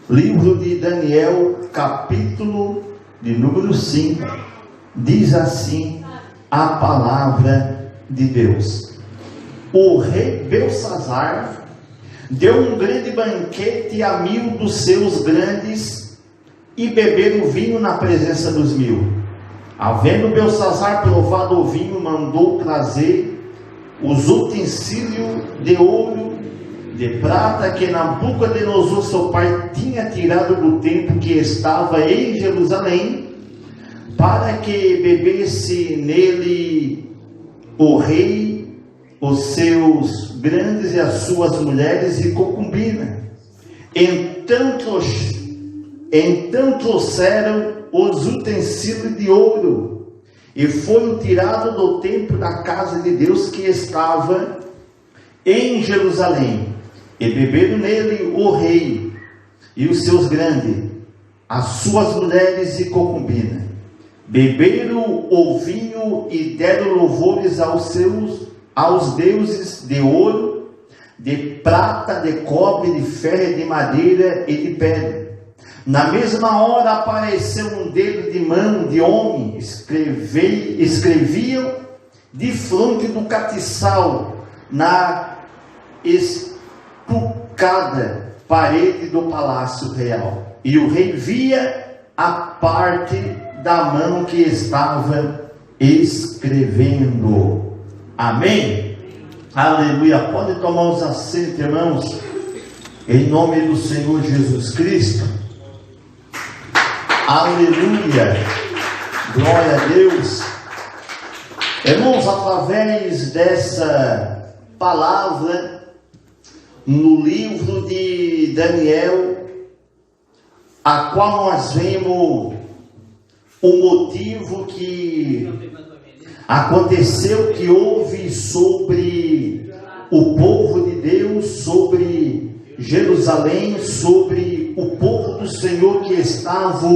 Livro de Daniel, capítulo de número 5, diz assim a palavra de Deus. O rei Belsazzar deu um grande banquete a 1000 dos seus grandes e beberam vinho na presença dos 1000. Havendo Belsazzar provado o vinho, mandou trazer os utensílios de ouro, de prata, que Nabucodonosor, seu pai, tinha tirado do templo que estava em Jerusalém, para que bebesse nele o rei, os seus grandes e as suas mulheres e concubinas. Então trouxeram os utensílios de ouro e foram tirados do templo da casa de Deus que estava em Jerusalém, e beberam nele o rei e os seus grandes, as suas mulheres e concubinas. Beberam o vinho e deram louvores aos deuses de ouro, de prata, de cobre, de ferro, de madeira e de pedra. Na mesma hora apareceu um dedo de mão de homem, escreviam de fronte do catiçal, na estucada parede do palácio real. E o rei via a parte da mão que estava escrevendo. Amém? Aleluia. Pode tomar os assentos, irmãos, em nome do Senhor Jesus Cristo. Aleluia, glória a Deus. Irmãos, através dessa palavra no livro de Daniel, a qual nós vemos o motivo que aconteceu, que houve sobre o povo de Deus, sobre Jerusalém, sobre o povo do Senhor que estava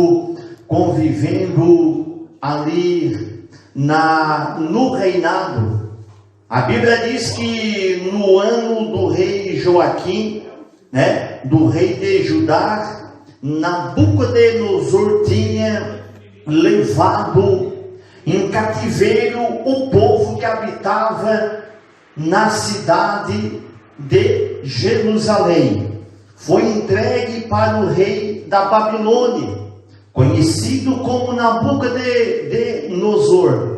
convivendo ali no reinado. A Bíblia diz que no ano do rei Joaquim, do rei de Judá, Nabucodonosor tinha levado em cativeiro o povo que habitava na cidade de Jerusalém. Foi entregue para o rei da Babilônia, conhecido como Nabucodonosor.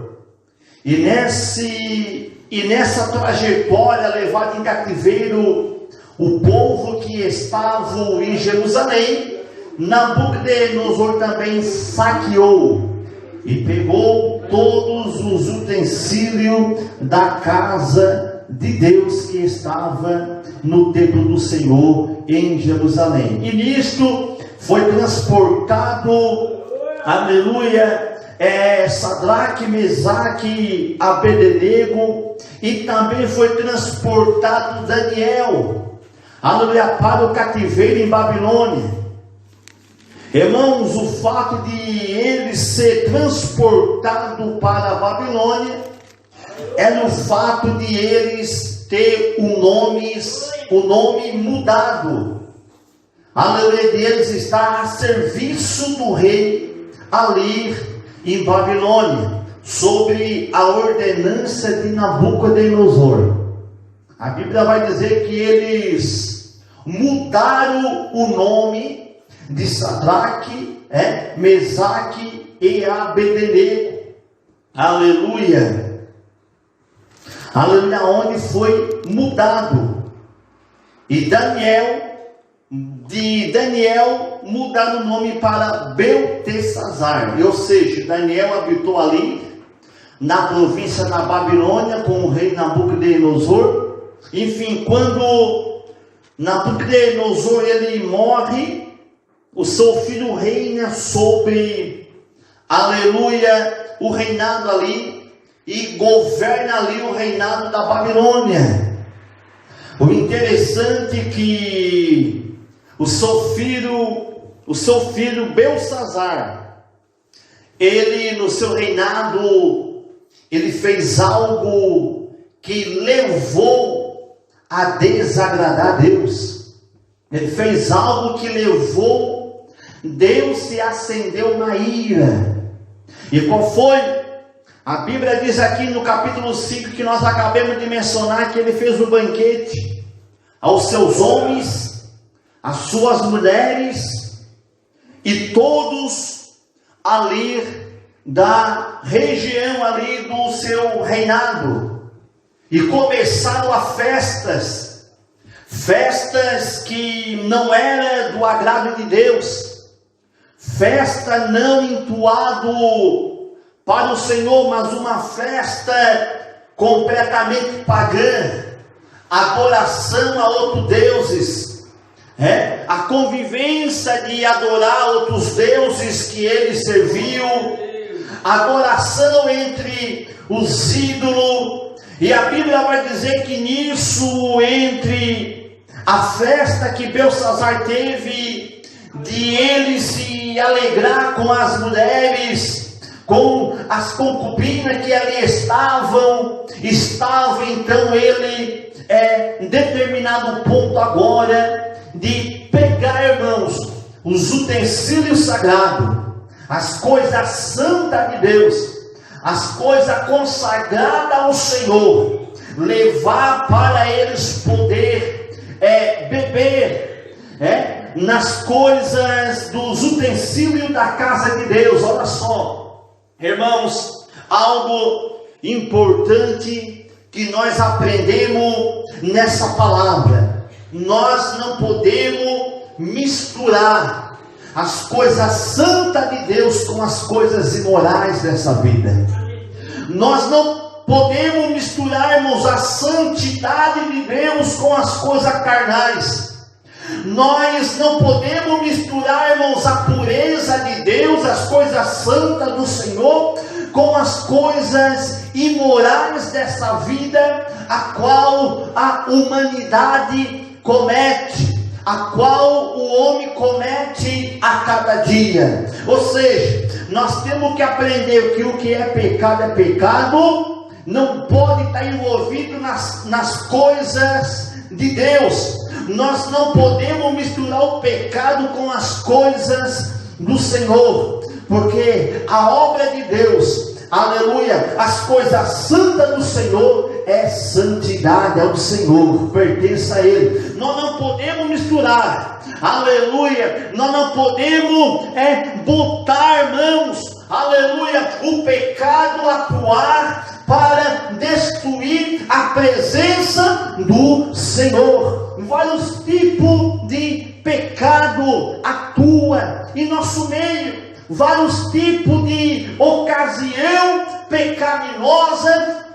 E nessa trajetória levada em cativeiro o povo que estava em Jerusalém, Nabucodonosor também saqueou e pegou todos os utensílios da casa de Deus que estava no templo do Senhor em Jerusalém. E nisto foi transportado, aleluia, Sadraque, Mesaque, Abednego, e também foi transportado Daniel, aleluia, para o cativeiro em Babilônia. Irmãos, o fato de ele ser transportado para a Babilônia era o fato de eles ter o nome mudado. Aleluia, deles estar a serviço do rei ali em Babilônia, sobre a ordenança de Nabucodonosor. A Bíblia vai dizer que eles mudaram o nome de Sadraque, Mesaque e Abednego. Aleluia. Aleluia, onde foi mudado. E de Daniel mudaram o nome para Beltesazar. Ou seja, Daniel habitou ali na província da Babilônia com o rei Nabucodonosor. Enfim, quando Nabucodonosor ele morre, o seu filho reina sobre, aleluia, o reinado ali, e governa ali o reinado da Babilônia. O interessante é que o seu filho Belsazzar, ele no seu reinado, ele fez algo que levou a desagradar a Deus. Ele fez algo que levou Deus se acendeu uma ira. E qual foi? A Bíblia diz aqui no capítulo 5 que nós acabamos de mencionar que ele fez o banquete aos seus homens, às suas mulheres e todos ali da região ali do seu reinado. E começaram a festas que não era do agrado de Deus, festa não entoado para o Senhor, mas uma festa completamente pagã, adoração a outros deuses, a convivência de adorar outros deuses que ele serviu, adoração entre os ídolos. E a Bíblia vai dizer que nisso, entre a festa que Belsazar teve, de ele se alegrar com as mulheres, com as concubinas que ali estava então ele, em determinado ponto agora, de pegar, irmãos, os utensílios sagrados, as coisas santas de Deus, as coisas consagradas ao Senhor, levar para eles poder beber nas coisas dos utensílios da casa de Deus. Olha só, irmãos, algo importante que nós aprendemos nessa palavra: nós não podemos misturar as coisas santas de Deus com as coisas imorais dessa vida. Nós não podemos misturarmos a santidade de Deus com as coisas carnais. Nós não podemos misturarmos a pureza de Deus, as coisas santas do Senhor, com as coisas imorais dessa vida, a qual a humanidade comete, a qual o homem comete a cada dia. Ou seja, nós temos que aprender que o que é pecado, não pode estar envolvido nas coisas de Deus. Nós não podemos misturar o pecado com as coisas do Senhor, porque a obra de Deus, aleluia, as coisas santas do Senhor é santidade, é o Senhor, pertence a Ele. Nós não podemos misturar, aleluia, nós não podemos botar, irmãos, aleluia, o pecado atuar para destruir a presença do Senhor. Vários tipos de pecado atua em nosso meio, vários tipos de ocasião pecaminosa,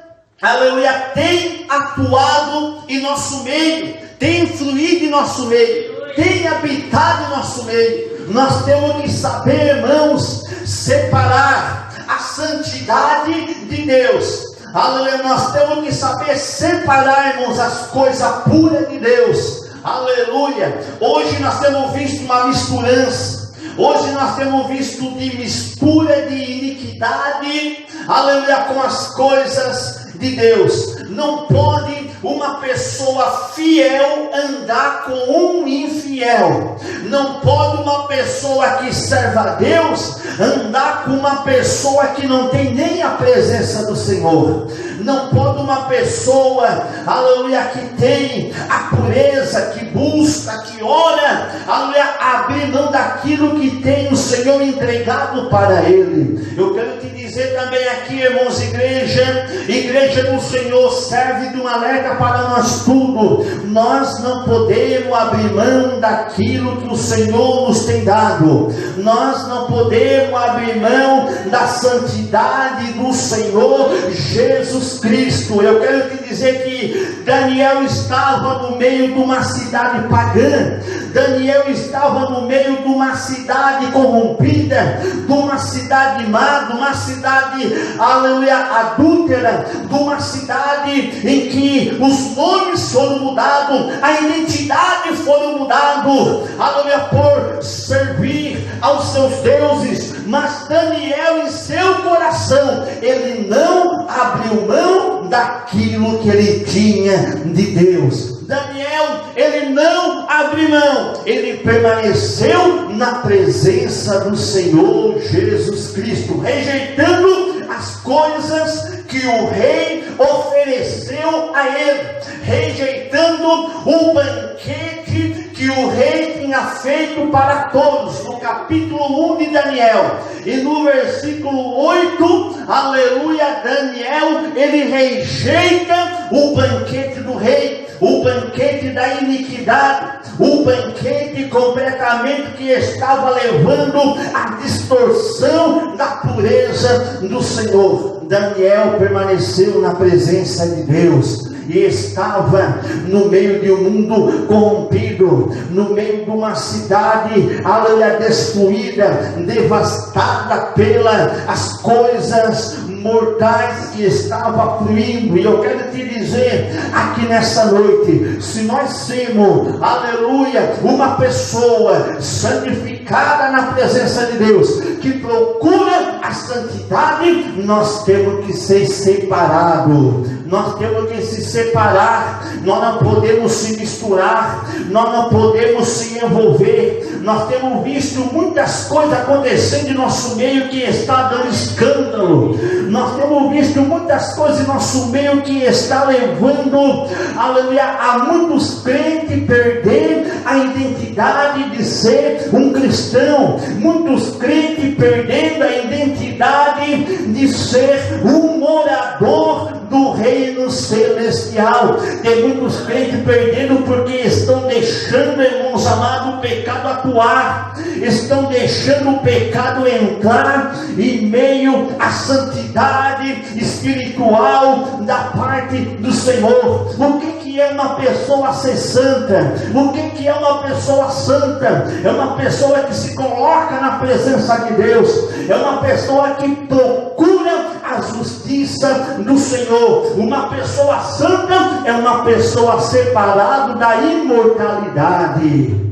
aleluia, tem atuado em nosso meio, tem influído em nosso meio, tem habitado em nosso meio. Nós temos que saber, irmãos, separar a santidade de Deus. Aleluia, nós temos que saber separar, irmãos, as coisas puras de Deus. Aleluia. Hoje nós temos visto uma misturança. Hoje nós temos visto de mistura de iniquidade, aleluia, com as coisas de Deus. Não pode uma pessoa fiel andar com um infiel. Não pode uma pessoa que serve a Deus andar com uma pessoa que não tem nem a presença do Senhor. Não pode uma pessoa, aleluia, que tem a pureza, que busca, que ora, aleluia, abrir mão daquilo que tem o Senhor entregado para ele. Eu quero te dizer também aqui, irmãos, igreja do Senhor, serve de um alerta para nós tudo. Nós não podemos abrir mão daquilo que o Senhor nos tem dado. Nós não podemos abrir mão da santidade do Senhor Jesus Cristo. Eu quero te dizer que Daniel estava no meio de uma cidade pagã. Daniel estava no meio de uma cidade corrompida, de uma cidade má, de uma cidade, aleluia, adúltera, de uma cidade em que os nomes foram mudados, a identidade foram mudados, aleluia, por servir aos seus deuses. Mas Daniel, em seu coração, ele não abriu mão daquilo que ele tinha de Deus. Daniel, ele não abriu mão, ele permaneceu na presença do Senhor Jesus Cristo, rejeitando as coisas que o rei ofereceu a ele, rejeitando o banquete que o rei tinha feito para todos, no capítulo 1 de Daniel, e no versículo 8, aleluia, Daniel, ele rejeita o banquete do rei, o banquete da iniquidade, o banquete completamente que estava levando a distorção da pureza do Senhor. Daniel permaneceu na presença de Deus e estava no meio de um mundo corrompido, no meio de uma cidade, aleluia, destruída, devastada pelas coisas mortais que estava fluindo. E eu quero te dizer aqui nessa noite, se nós sermos, aleluia, uma pessoa santificada na presença de Deus, que procura a santidade, nós temos que ser separados, nós temos que se separar, nós não podemos se misturar, nós não podemos se envolver. Nós temos visto muitas coisas acontecendo em nosso meio que está dando escândalo, nós temos visto muitas coisas em nosso meio que está levando, aleluia, a muitos crentes perder a identidade de ser um cristão, muitos crentes perdendo a identidade de ser um morador do reino celestial. Tem muitos crentes perdendo porque estão deixando, irmãos amados, o pecado atuar, estão deixando o pecado entrar em meio à santidade espiritual da parte do Senhor. O que é uma pessoa ser santa? O que é uma pessoa santa? É uma pessoa que se coloca na presença de Deus, é uma pessoa que procura a justiça do Senhor. Uma pessoa santa é uma pessoa separada da imortalidade.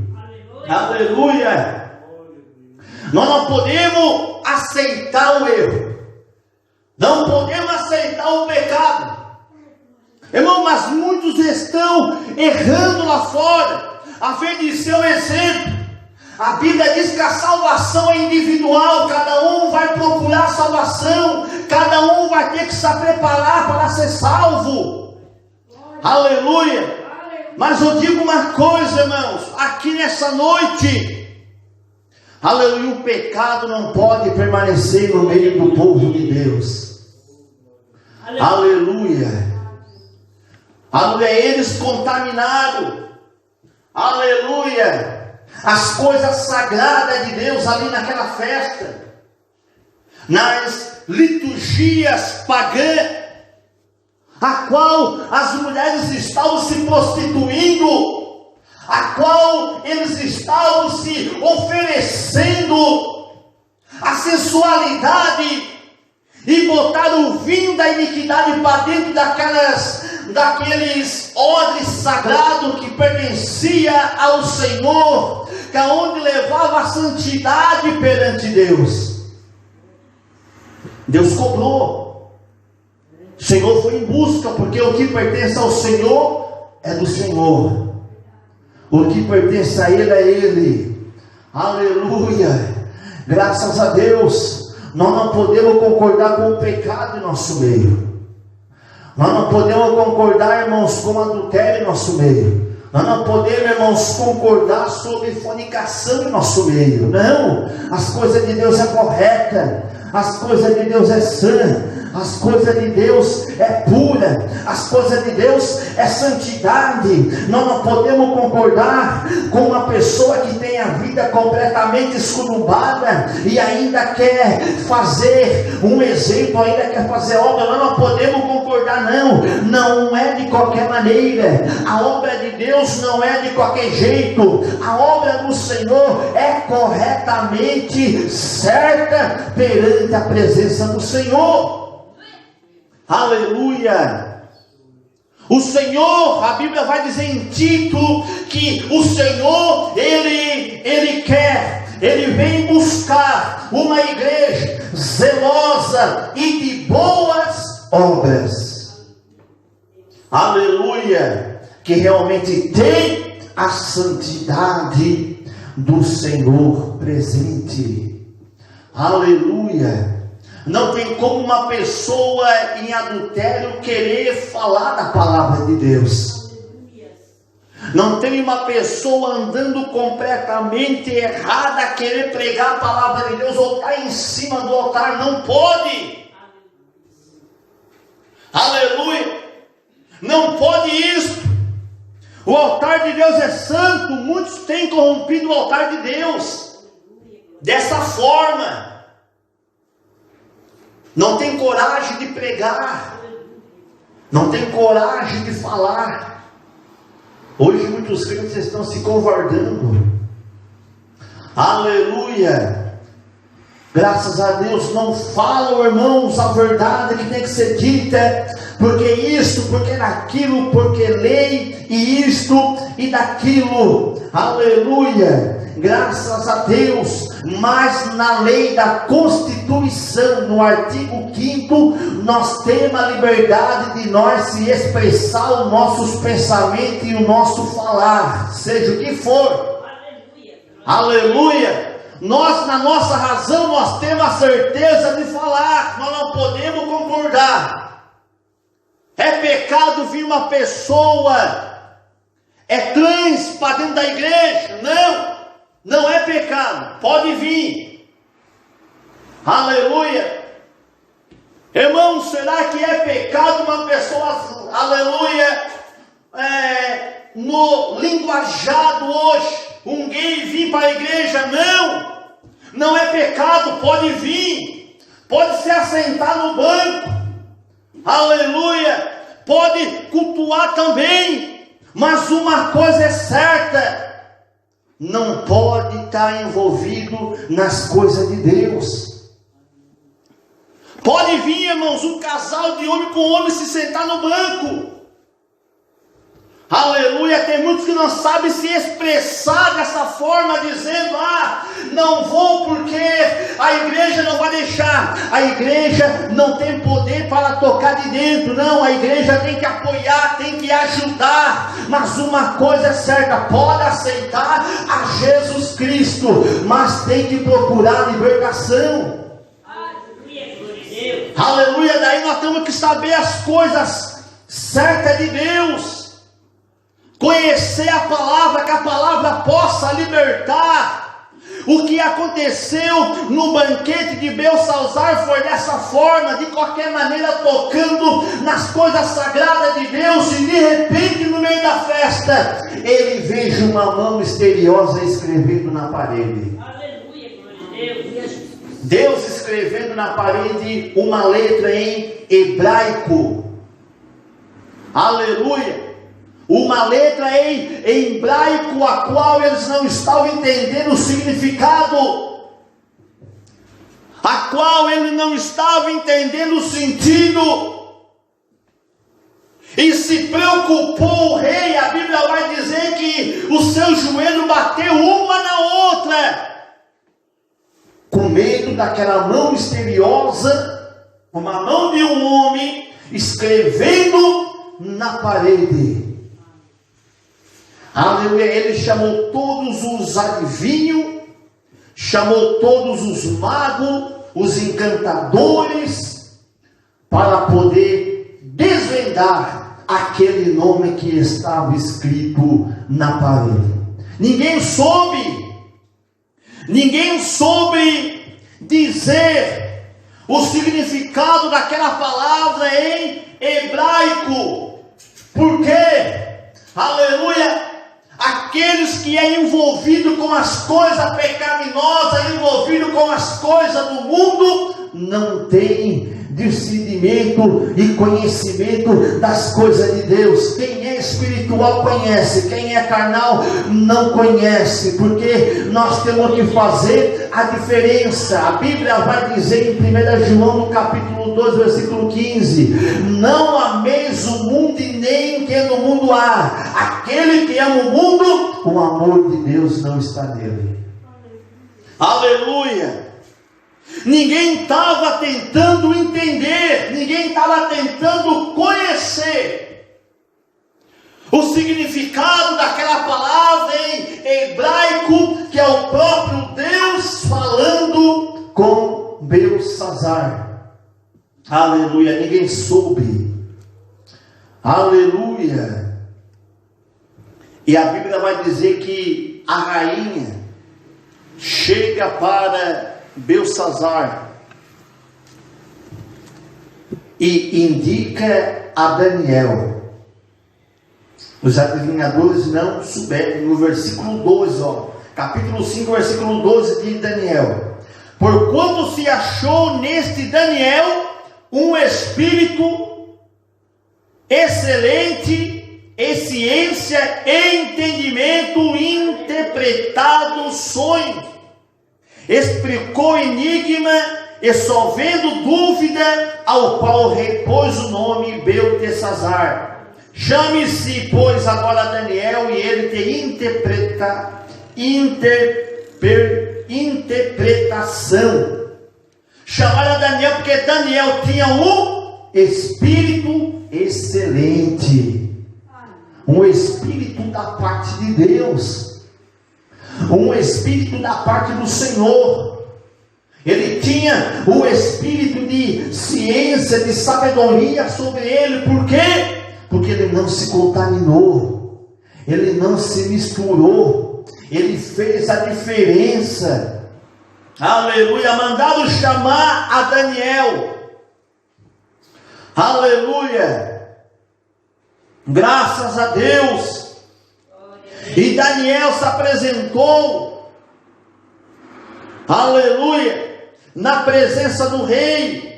Aleluia. Aleluia. Nós não podemos aceitar o erro, não podemos aceitar o pecado, irmão, mas muitos estão errando lá fora, a fim de ser um exemplo. A Bíblia diz que a salvação é individual, cada um vai procurar salvação, cada um vai ter que se preparar para ser salvo. Aleluia. Mas eu digo uma coisa, irmãos, aqui nessa noite, aleluia, o pecado não pode permanecer no meio do povo de Deus. Aleluia. Aleluia, eles contaminaram, aleluia, as coisas sagradas de Deus ali naquela festa, nas liturgias pagãs, a qual as mulheres estavam se prostituindo, a qual eles estavam se oferecendo a sensualidade e botaram o vinho da iniquidade para dentro daqueles odres sagrados que pertencia ao Senhor, que é onde levava a santidade perante Deus. Deus cobrou. O Senhor foi em busca, porque o que pertence ao Senhor é do Senhor, o que pertence a Ele é Ele. Aleluia. Graças a Deus. Nós não podemos concordar com o pecado em nosso meio. Nós não podemos concordar, irmãos, com adultério em nosso meio. Nós não podemos, irmãos, concordar sobre fornicação em nosso meio. Não. As coisas de Deus é correta. As coisas de Deus é sã. As coisas de Deus é pura, as coisas de Deus é santidade. Nós não podemos concordar com uma pessoa que tem a vida completamente esculhambada e ainda quer fazer um exemplo, ainda quer fazer obra. Nós não podemos concordar, não é de qualquer maneira. A obra de Deus não é de qualquer jeito. A obra do Senhor é corretamente certa perante a presença do Senhor. Aleluia. O Senhor, a Bíblia vai dizer em Tito que o Senhor, Ele quer, Ele vem buscar uma igreja zelosa e de boas obras. Aleluia. que realmente tem a santidade do Senhor presente. Aleluia! Não tem como uma pessoa em adultério querer falar da palavra de Deus. Não tem uma pessoa andando completamente errada querer pregar a palavra de Deus ou estar em cima do altar. Não pode. Aleluia. Não pode isso. O altar de Deus é santo. Muitos têm corrompido o altar de Deus dessa forma. Não tem coragem de pregar. Não tem coragem de falar. Hoje muitos crentes estão se covardando. Aleluia. Graças a Deus não falam, irmãos, a verdade que tem que ser dita. Porque isso, porque naquilo, porque lei e isto e daquilo. Aleluia. Graças a Deus. Mas na lei da Constituição, no artigo 5º, nós temos a liberdade de nós se expressar os nossos pensamentos e o nosso falar, seja o que for. Aleluia. Aleluia. Nós, na nossa razão, nós temos a certeza de falar, nós não podemos concordar. É pecado vir uma pessoa, trans para dentro da igreja? Não. Não é pecado, pode vir. Aleluia. Irmão, será que é pecado uma pessoa, aleluia, no linguajado hoje, um gay vir para a igreja? Não, não é pecado, pode vir, pode se assentar no banco, aleluia, pode cultuar também, mas uma coisa é certa: não pode estar envolvido nas coisas de Deus. Pode vir, irmãos, um casal de homem com homem se sentar no banco. Aleluia. Tem muitos que não sabem se expressar dessa forma, dizendo: não vou porque a igreja não vai deixar, a igreja não tem poder para tocar de dentro. Não, a igreja tem que apoiar, tem que ajudar. Mas uma coisa é certa: pode aceitar a Jesus Cristo, mas tem que procurar libertação. Aleluia. Daí nós temos que saber as coisas certas de Deus, conhecer a palavra, que a palavra possa libertar. O que aconteceu no banquete de Belsalzar foi dessa forma, de qualquer maneira, tocando nas coisas sagradas de Deus, e de repente, no meio da festa, ele veja uma mão misteriosa escrevendo na parede. Aleluia, glória a Deus. Deus escrevendo na parede uma letra em hebraico. Aleluia. Uma letra em hebraico, a qual eles não estavam entendendo o significado, a qual ele não estava entendendo o sentido, e se preocupou o rei. A Bíblia vai dizer que o seu joelho bateu uma na outra, com medo daquela mão misteriosa, uma mão de um homem escrevendo na parede. Aleluia. Ele chamou todos os adivinhos, chamou todos os magos, os encantadores, para poder desvendar aquele nome que estava escrito na parede. Ninguém soube dizer o significado daquela palavra em hebraico. Por quê? Aleluia. Aqueles que é envolvido com as coisas pecaminosas, envolvido com as coisas do mundo, não tem discernimento e conhecimento das coisas de Deus. Quem é espiritual conhece, quem é carnal não conhece, porque nós temos que fazer a diferença. A Bíblia vai dizer em 1 João no capítulo 2, versículo 15: não ameis o mundo e nem que no mundo há. Aquele que ama o mundo, o amor de Deus não está nele. Aleluia. Ninguém estava tentando entender, ninguém estava tentando conhecer o significado daquela palavra em hebraico, que é o próprio Deus falando com Beltsazar. Aleluia, ninguém soube. Aleluia. E a Bíblia vai dizer que a rainha chega para Beltsazar e indica a Daniel. Os adivinhadores não souberam, no versículo 12, capítulo 5, versículo 12 de Daniel. Porquanto se achou neste Daniel um espírito excelente, e ciência e entendimento, interpretado sonhos, explicou o enigma, e só vendo dúvida, ao qual o rei pôs o nome Beltesazar. Chame-se, pois, agora Daniel, e ele te interpretação. Chamaram Daniel porque Daniel tinha um espírito excelente, um espírito da parte de Deus, um espírito da parte do Senhor. Ele tinha o espírito de ciência, de sabedoria sobre ele. Por quê? Porque ele não se contaminou, ele não se misturou, ele fez a diferença. Aleluia. Mandaram chamar a Daniel. Aleluia. Graças a Deus. E Daniel se apresentou, aleluia, na presença do rei.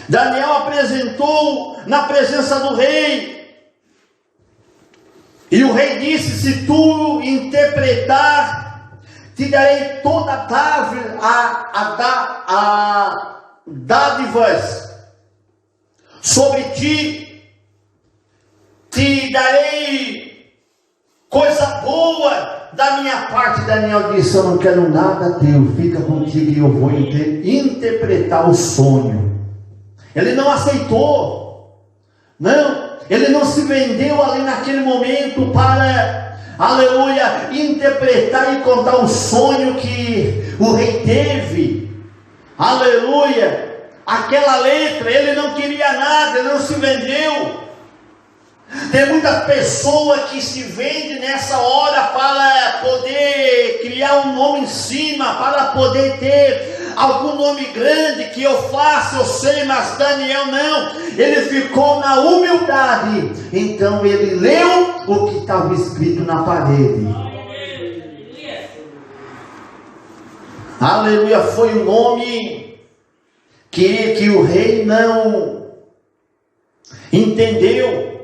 Daniel apresentou na presença do rei. E o rei disse: se tu interpretar, te darei toda a dádivas sobre ti, te darei coisa boa da minha parte. Daniel disse: eu não quero nada teu, fica contigo e eu vou interpretar o sonho. Ele não aceitou, não, ele não se vendeu ali naquele momento para, aleluia, interpretar e contar o sonho que o rei teve, aleluia, aquela letra. Ele não queria nada, ele não se vendeu. Tem muitas pessoas que se vendem nessa hora para poder criar um nome em cima, para poder ter algum nome grande que eu faça, eu sei, mas Daniel não. Ele ficou na humildade. Então ele leu o que estava escrito na parede. Aleluia. Foi um nome que o rei não entendeu.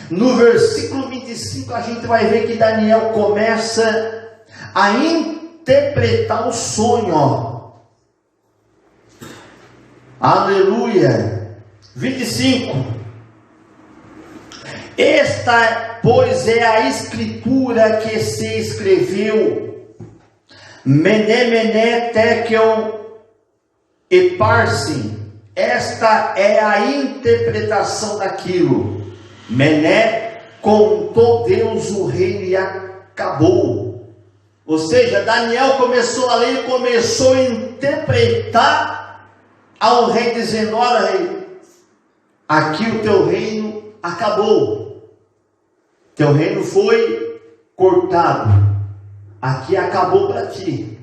No versículo 25 a gente vai ver que Daniel começa a interpretar o sonho. Aleluia. 25. Esta, pois, é a escritura que se escreveu: Mené, Tekel e Parsim. Esta é a interpretação daquilo. Mené, contou Deus o reino e acabou. Ou seja, Daniel começou a ler, começou a interpretar ao rei, dizendo: olha, rei, aqui o teu reino acabou, teu reino foi cortado, aqui acabou para ti.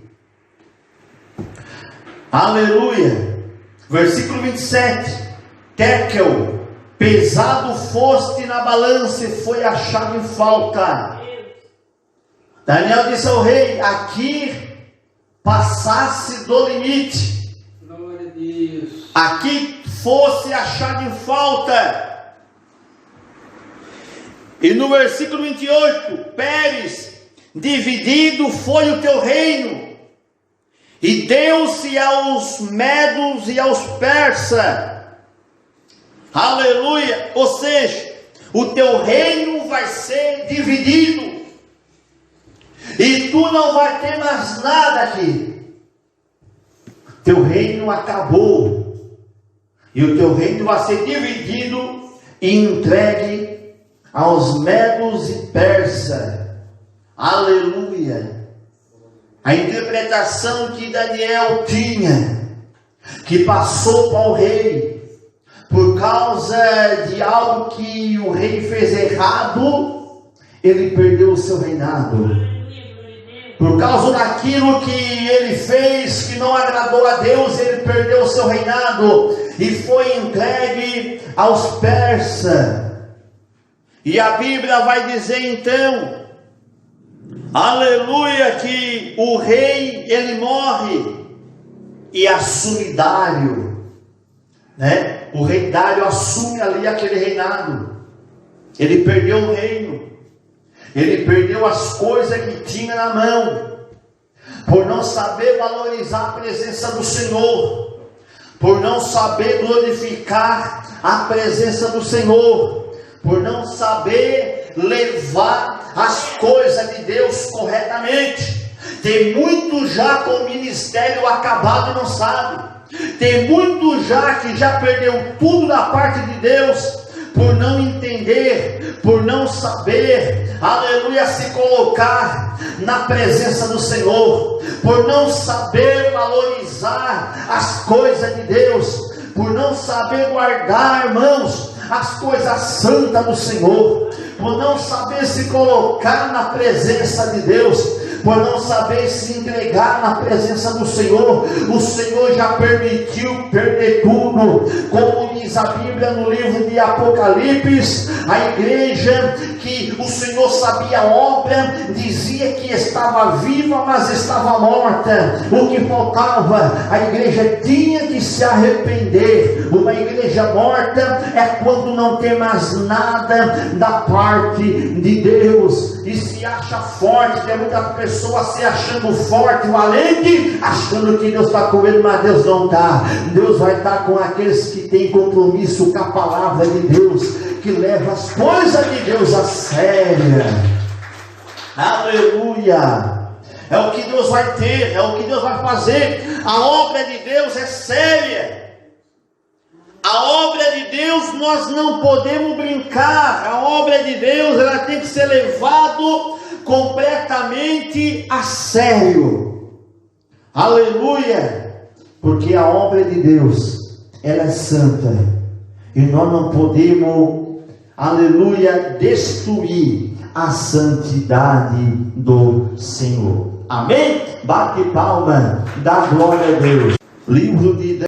Aleluia. Versículo 27. Tekel, pesado foste na balança e foi achado em falta. Daniel disse ao rei: aqui passasse do limite, aqui fosse achado em falta. E no versículo 28, Pérez, dividido foi o teu reino, e deu-se aos medos e aos persas. Aleluia. Ou seja, o teu reino vai ser dividido, e tu não vai ter mais nada aqui. Teu reino acabou, e o teu reino vai ser dividido e entregue aos medos e persas. Aleluia! A interpretação que Daniel tinha, que passou para o rei, por causa de algo que o rei fez errado, ele perdeu o seu reinado. Por causa daquilo que ele fez, que não agradou a Deus, ele perdeu o seu reinado e foi entregue aos persas. E a Bíblia vai dizer então, aleluia, que o rei, ele morre e assume Dário, né? O rei Dário assume ali aquele reinado. Ele perdeu o reino, ele perdeu as coisas que tinha na mão, por não saber valorizar a presença do Senhor, por não saber glorificar a presença do Senhor, por não saber levar as coisas de Deus corretamente. Tem muito já com o ministério acabado e não sabe. Tem muito já que já perdeu tudo da parte de Deus, por não entender, por não saber, aleluia, se colocar na presença do Senhor, por não saber valorizar as coisas de Deus, por não saber guardar, irmãos, as coisas santas do Senhor, por não saber se colocar na presença de Deus, por não saber se entregar na presença do Senhor. O Senhor já permitiu perder tudo, como diz a Bíblia no livro de Apocalipse. A igreja que o Senhor sabia a obra, dizia que estava viva, mas estava morta. O que faltava, a igreja tinha que se arrepender. Uma igreja morta é quando não tem mais nada da parte de Deus e se acha forte. Tem muita pessoa se achando forte, valente, achando que Deus está com ele, mas Deus não está. Deus vai estar com aqueles que têm compromisso com a palavra de Deus, que leva as coisas de Deus a sério. Aleluia! É o que Deus vai ter, é o que Deus vai fazer. A obra de Deus é séria. A obra de Deus nós não podemos brincar. A obra de Deus ela tem que ser levada completamente a sério. Aleluia! Porque a obra de Deus ela é santa e nós não podemos, aleluia, destruir a santidade do Senhor. Amém? Bate palma, dá glória a Deus. Livro de